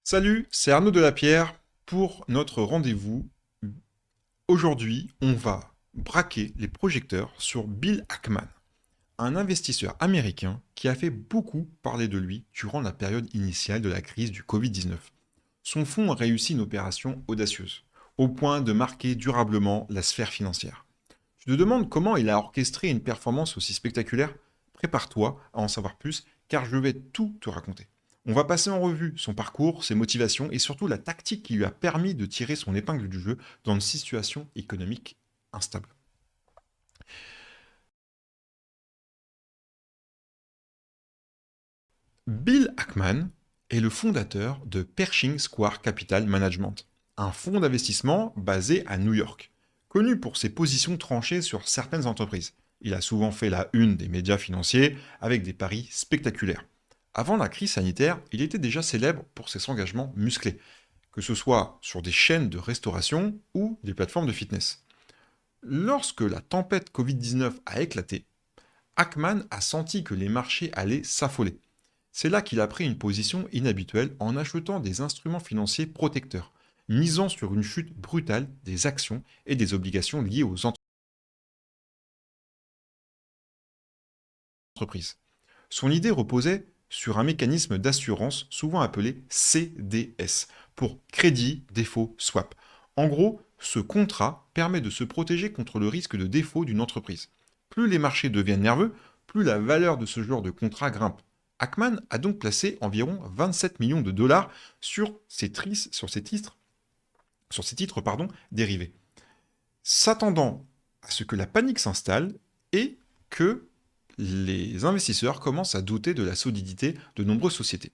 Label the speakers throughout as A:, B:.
A: Salut, c'est Arnaud Delapierre pour notre rendez-vous. Aujourd'hui, on va braquer les projecteurs sur Bill Ackman, un investisseur américain qui a fait beaucoup parler de lui durant la période initiale de la crise du Covid-19. Son fonds a réussi une opération audacieuse, au point de marquer durablement la sphère financière. Tu te demandes comment il a orchestré une performance aussi spectaculaire? Prépare-toi à en savoir plus, car je vais tout te raconter. On va passer en revue son parcours, ses motivations et surtout la tactique qui lui a permis de tirer son épingle du jeu dans une situation économique instable. Bill Ackman est le fondateur de Pershing Square Capital Management, un fonds d'investissement basé à New York, connu pour ses positions tranchées sur certaines entreprises. Il a souvent fait la une des médias financiers avec des paris spectaculaires. Avant la crise sanitaire, il était déjà célèbre pour ses engagements musclés, que ce soit sur des chaînes de restauration ou des plateformes de fitness. Lorsque la tempête Covid-19 a éclaté, Ackman a senti que les marchés allaient s'affoler. C'est là qu'il a pris une position inhabituelle en achetant des instruments financiers protecteurs, misant sur une chute brutale des actions et des obligations liées aux entreprises. Son idée reposait sur un mécanisme d'assurance souvent appelé CDS, pour Crédit Défaut Swap. En gros, ce contrat permet de se protéger contre le risque de défaut d'une entreprise. Plus les marchés deviennent nerveux, plus la valeur de ce genre de contrat grimpe. Ackman a donc placé environ 27 millions de dollars sur ces titres dérivés, s'attendant à ce que la panique s'installe et que les investisseurs commencent à douter de la solidité de nombreuses sociétés.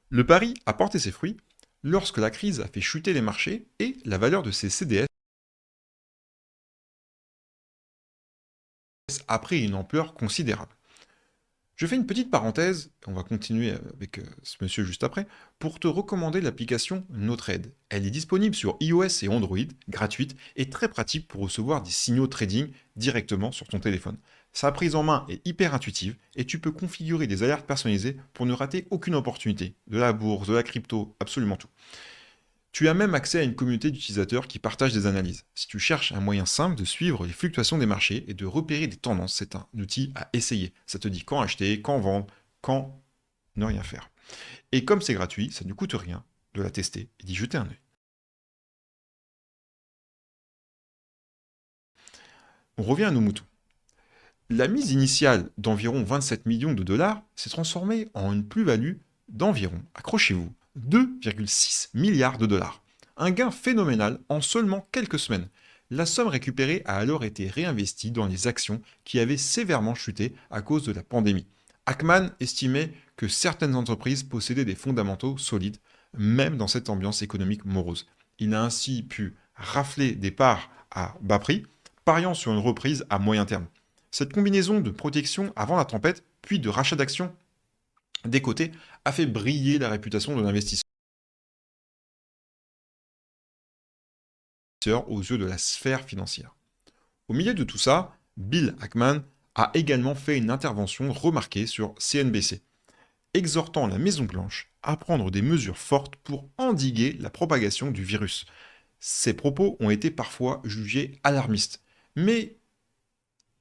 A: Le pari a porté ses fruits lorsque la crise a fait chuter les marchés et la valeur de ces CDS a pris une ampleur considérable. Je fais une petite parenthèse, on va continuer avec ce monsieur juste après, pour te recommander l'application NoTrade. Elle est disponible sur iOS et Android, gratuite et très pratique pour recevoir des signaux trading directement sur ton téléphone. Sa prise en main est hyper intuitive et tu peux configurer des alertes personnalisées pour ne rater aucune opportunité, de la bourse, de la crypto, absolument tout. Tu as même accès à une communauté d'utilisateurs qui partagent des analyses. Si tu cherches un moyen simple de suivre les fluctuations des marchés et de repérer des tendances, c'est un outil à essayer. Ça te dit quand acheter, quand vendre, quand ne rien faire. Et comme c'est gratuit, ça ne coûte rien de la tester et d'y jeter un œil. On revient à nos moutons. La mise initiale d'environ 27 millions de dollars s'est transformée en une plus-value d'environ, accrochez-vous, 2,6 milliards de dollars. Un gain phénoménal en seulement quelques semaines. La somme récupérée a alors été réinvestie dans les actions qui avaient sévèrement chuté à cause de la pandémie. Ackman estimait que certaines entreprises possédaient des fondamentaux solides, même dans cette ambiance économique morose. Il a ainsi pu rafler des parts à bas prix, pariant sur une reprise à moyen terme. Cette combinaison de protection avant la tempête, puis de rachat d'actions des côtés, a fait briller la réputation de l'investisseur aux yeux de la sphère financière. Au milieu de tout ça, Bill Ackman a également fait une intervention remarquée sur CNBC, exhortant la Maison-Blanche à prendre des mesures fortes pour endiguer la propagation du virus. Ces propos ont été parfois jugés alarmistes, mais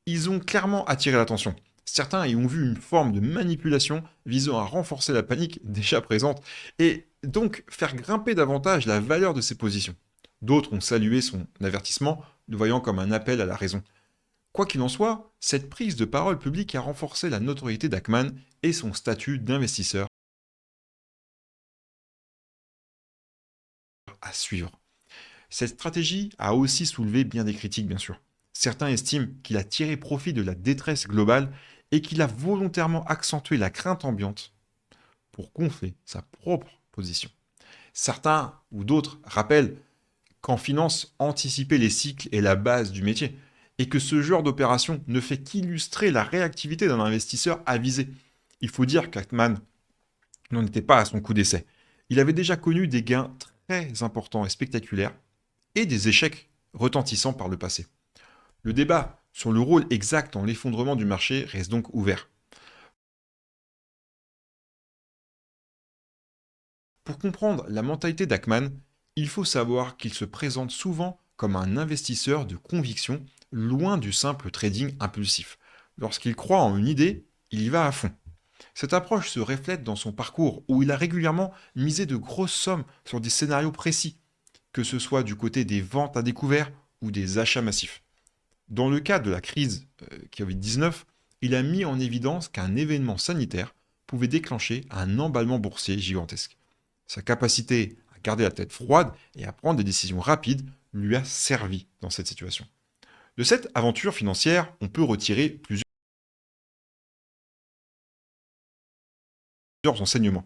A: ils ont clairement attiré l'attention. Certains y ont vu une forme de manipulation visant à renforcer la panique déjà présente et donc faire grimper davantage la valeur de ses positions. D'autres ont salué son avertissement, le voyant comme un appel à la raison. Quoi qu'il en soit, cette prise de parole publique a renforcé la notoriété d'Ackman et son statut d'investisseur à suivre. Cette stratégie a aussi soulevé bien des critiques, bien sûr. Certains estiment qu'il a tiré profit de la détresse globale et qu'il a volontairement accentué la crainte ambiante pour gonfler sa propre position. Certains ou d'autres rappellent qu'en finance, anticiper les cycles est la base du métier et que ce genre d'opération ne fait qu'illustrer la réactivité d'un investisseur avisé. Il faut dire qu'Ackman n'en était pas à son coup d'essai. Il avait déjà connu des gains très importants et spectaculaires et des échecs retentissants par le passé. Le débat sur le rôle exact dans l'effondrement du marché reste donc ouvert. Pour comprendre la mentalité d'Ackman, il faut savoir qu'il se présente souvent comme un investisseur de conviction, loin du simple trading impulsif. Lorsqu'il croit en une idée, il y va à fond. Cette approche se reflète dans son parcours, où il a régulièrement misé de grosses sommes sur des scénarios précis, que ce soit du côté des ventes à découvert ou des achats massifs. Dans le cas de la crise Covid-19, il a mis en évidence qu'un événement sanitaire pouvait déclencher un emballement boursier gigantesque. Sa capacité à garder la tête froide et à prendre des décisions rapides lui a servi dans cette situation. De cette aventure financière, on peut retirer plusieurs enseignements.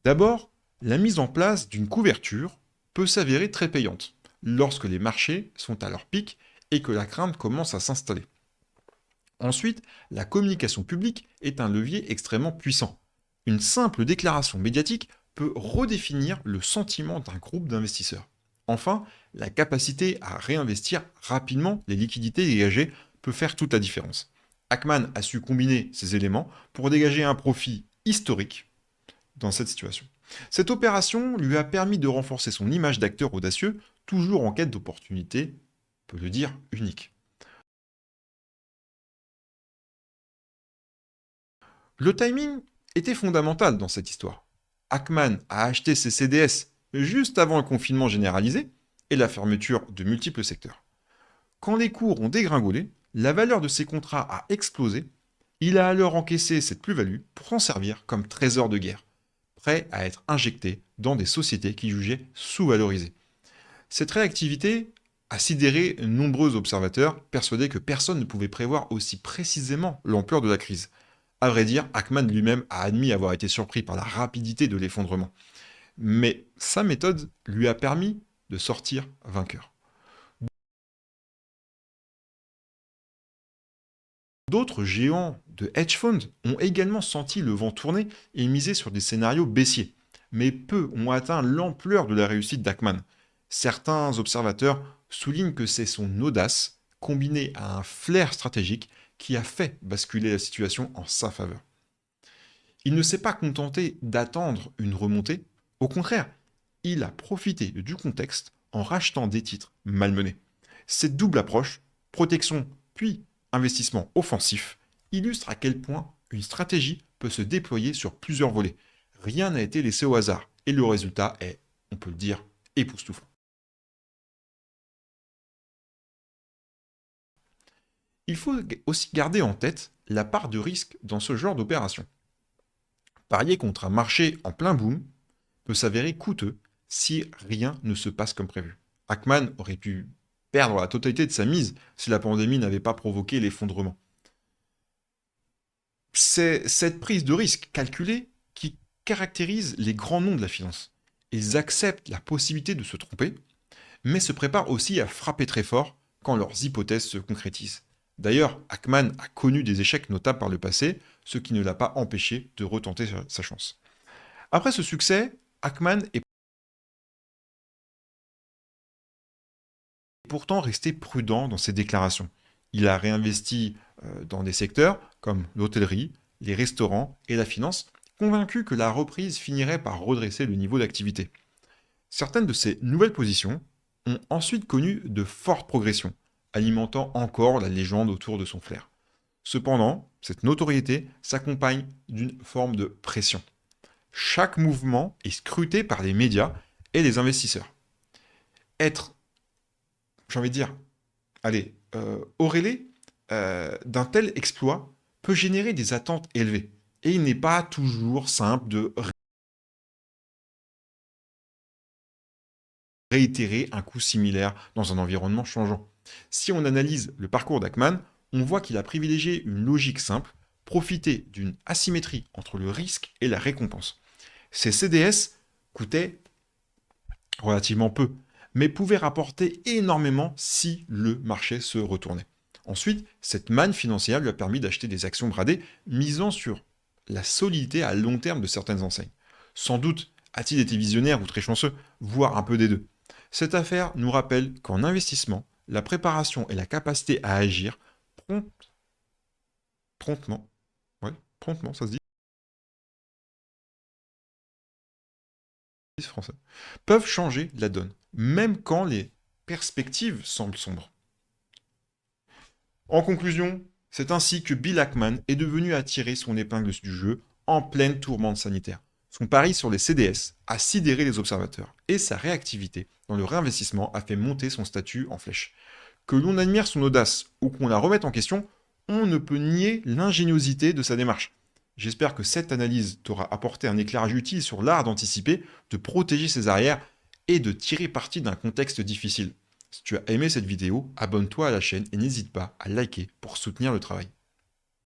A: D'abord, la mise en place d'une couverture peut s'avérer très payante lorsque les marchés sont à leur pic et que la crainte commence à s'installer. Ensuite, la communication publique est un levier extrêmement puissant. Une simple déclaration médiatique peut redéfinir le sentiment d'un groupe d'investisseurs. Enfin, la capacité à réinvestir rapidement les liquidités dégagées peut faire toute la différence. Ackman a su combiner ces éléments pour dégager un profit historique dans cette situation. Cette opération lui a permis de renforcer son image d'acteur audacieux, toujours en quête d'opportunités, on peut le dire, uniques. Le timing était fondamental dans cette histoire. Ackman a acheté ses CDS juste avant le confinement généralisé et la fermeture de multiples secteurs. Quand les cours ont dégringolé, la valeur de ses contrats a explosé. Il a alors encaissé cette plus-value pour s'en servir comme trésor de guerre, prêt à être injecté dans des sociétés qu'il jugeait sous-valorisées. Cette réactivité a sidéré nombreux observateurs, persuadés que personne ne pouvait prévoir aussi précisément l'ampleur de la crise. À vrai dire, Ackman lui-même a admis avoir été surpris par la rapidité de l'effondrement. Mais sa méthode lui a permis de sortir vainqueur. D'autres géants de hedge funds ont également senti le vent tourner et misé sur des scénarios baissiers. Mais peu ont atteint l'ampleur de la réussite d'Ackman. Certains observateurs soulignent que c'est son audace, combinée à un flair stratégique, qui a fait basculer la situation en sa faveur. Il ne s'est pas contenté d'attendre une remontée, au contraire, il a profité du contexte en rachetant des titres malmenés. Cette double approche, protection puis investissement offensif, illustre à quel point une stratégie peut se déployer sur plusieurs volets. Rien n'a été laissé au hasard et le résultat est, on peut le dire, époustouflant. Il faut aussi garder en tête la part de risque dans ce genre d'opération. Parier contre un marché en plein boom peut s'avérer coûteux si rien ne se passe comme prévu. Ackman aurait pu perdre la totalité de sa mise si la pandémie n'avait pas provoqué l'effondrement. C'est cette prise de risque calculée qui caractérise les grands noms de la finance. Ils acceptent la possibilité de se tromper, mais se préparent aussi à frapper très fort quand leurs hypothèses se concrétisent. D'ailleurs, Ackman a connu des échecs notables par le passé, ce qui ne l'a pas empêché de retenter sa chance. Après ce succès, Ackman est pourtant resté prudent dans ses déclarations. Il a réinvesti dans des secteurs comme l'hôtellerie, les restaurants et la finance, convaincu que la reprise finirait par redresser le niveau d'activité. Certaines de ces nouvelles positions ont ensuite connu de fortes progressions, alimentant encore la légende autour de son flair. Cependant, cette notoriété s'accompagne d'une forme de pression. Chaque mouvement est scruté par les médias et les investisseurs. Être, j'ai envie de dire, allez, Aurélie, d'un tel exploit peut générer des attentes élevées. Et il n'est pas toujours simple de réitérer un coup similaire dans un environnement changeant. Si on analyse le parcours d'Ackman, on voit qu'il a privilégié une logique simple, profiter d'une asymétrie entre le risque et la récompense. Ces CDS coûtaient relativement peu, mais pouvaient rapporter énormément si le marché se retournait. Ensuite, cette manne financière lui a permis d'acheter des actions bradées, misant sur la solidité à long terme de certaines enseignes. Sans doute a-t-il été visionnaire ou très chanceux, voire un peu des deux. Cette affaire nous rappelle qu'en investissement, la préparation et la capacité à agir promptement, ouais, promptement, ça se dit, français, peuvent changer la donne, même quand les perspectives semblent sombres. En conclusion, c'est ainsi que Bill Ackman est devenu à tirer son épingle du jeu en pleine tourmente sanitaire. Son pari sur les CDS a sidéré les observateurs et sa réactivité dans le réinvestissement a fait monter son statut en flèche. Que l'on admire son audace ou qu'on la remette en question, on ne peut nier l'ingéniosité de sa démarche. J'espère que cette analyse t'aura apporté un éclairage utile sur l'art d'anticiper, de protéger ses arrières et de tirer parti d'un contexte difficile. Si tu as aimé cette vidéo, abonne-toi à la chaîne et n'hésite pas à liker pour soutenir le travail.